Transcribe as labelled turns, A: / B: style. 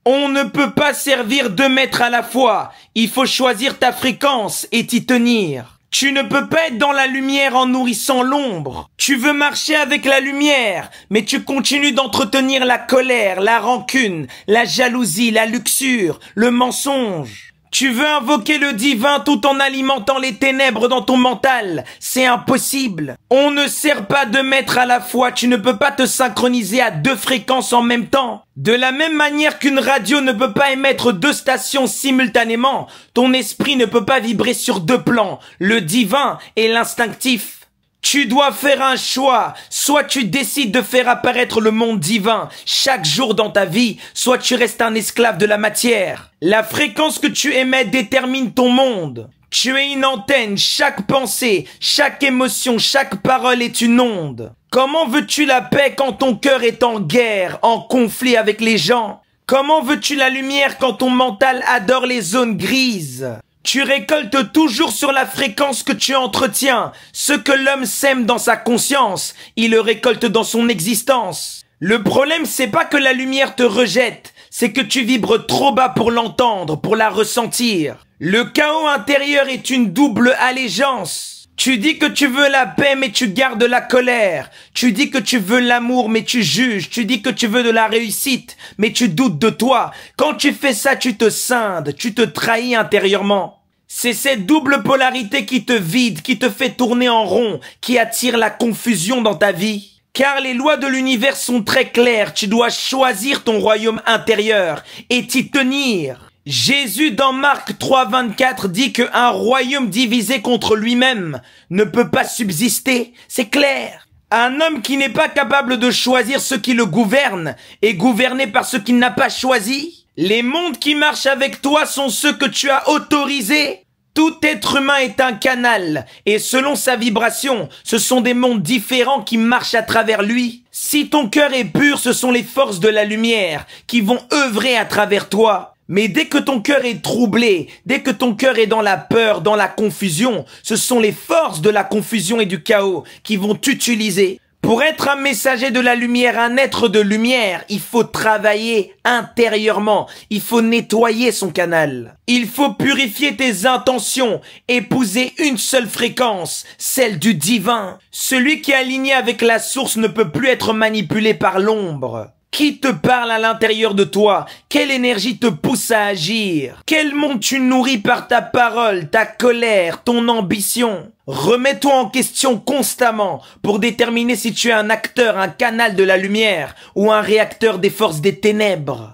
A: On ne peut pas servir 2 maîtres à la fois. Il faut choisir ta fréquence et t'y tenir. Tu ne peux pas être dans la lumière en nourrissant l'ombre. Tu veux marcher avec la lumière, mais tu continues d'entretenir la colère, la rancune, la jalousie, la luxure, le mensonge. Tu veux invoquer le divin tout en alimentant les ténèbres dans ton mental. C'est impossible. On ne sert pas 2 maîtres à la fois. Tu ne peux pas te synchroniser à 2 fréquences en même temps. De la même manière qu'une radio ne peut pas émettre 2 stations simultanément, ton esprit ne peut pas vibrer sur 2 plans, le divin et l'instinctif. Tu dois faire un choix. Soit tu décides de faire apparaître le monde divin chaque jour dans ta vie, soit tu restes un esclave de la matière. La fréquence que tu émets détermine ton monde. Tu es une antenne, chaque pensée, chaque émotion, chaque parole est une onde. Comment veux-tu la paix quand ton cœur est en guerre, en conflit avec les gens? Comment veux-tu la lumière quand ton mental adore les zones grises? Tu récoltes toujours sur la fréquence que tu entretiens. Ce que l'homme sème dans sa conscience, il le récolte dans son existence. Le problème, c'est pas que la lumière te rejette, c'est que tu vibres trop bas pour l'entendre, pour la ressentir. Le chaos intérieur est une double allégeance. Tu dis que tu veux la paix, mais tu gardes la colère. Tu dis que tu veux l'amour, mais tu juges. Tu dis que tu veux de la réussite, mais tu doutes de toi. Quand tu fais ça, tu te scindes, tu te trahis intérieurement. C'est cette double polarité qui te vide, qui te fait tourner en rond, qui attire la confusion dans ta vie. Car les lois de l'univers sont très claires. Tu dois choisir ton royaume intérieur et t'y tenir. Jésus dans Marc 3,24 dit qu'un royaume divisé contre lui-même ne peut pas subsister, c'est clair. Un homme qui n'est pas capable de choisir ce qui le gouverne est gouverné par ce qu'il n'a pas choisi. Les mondes qui marchent avec toi sont ceux que tu as autorisés. Tout être humain est un canal et selon sa vibration, ce sont des mondes différents qui marchent à travers lui. Si ton cœur est pur, ce sont les forces de la lumière qui vont œuvrer à travers toi. Mais dès que ton cœur est troublé, dès que ton cœur est dans la peur, dans la confusion, ce sont les forces de la confusion et du chaos qui vont t'utiliser. Pour être un messager de la lumière, un être de lumière, il faut travailler intérieurement. Il faut nettoyer son canal. Il faut purifier tes intentions, épouser une seule fréquence, celle du divin. Celui qui est aligné avec la source ne peut plus être manipulé par l'ombre. Qui te parle à l'intérieur de toi? Quelle énergie te pousse à agir? Quel monde tu nourris par ta parole, ta colère, ton ambition? Remets-toi en question constamment pour déterminer si tu es un acteur, un canal de la lumière ou un réacteur des forces des ténèbres.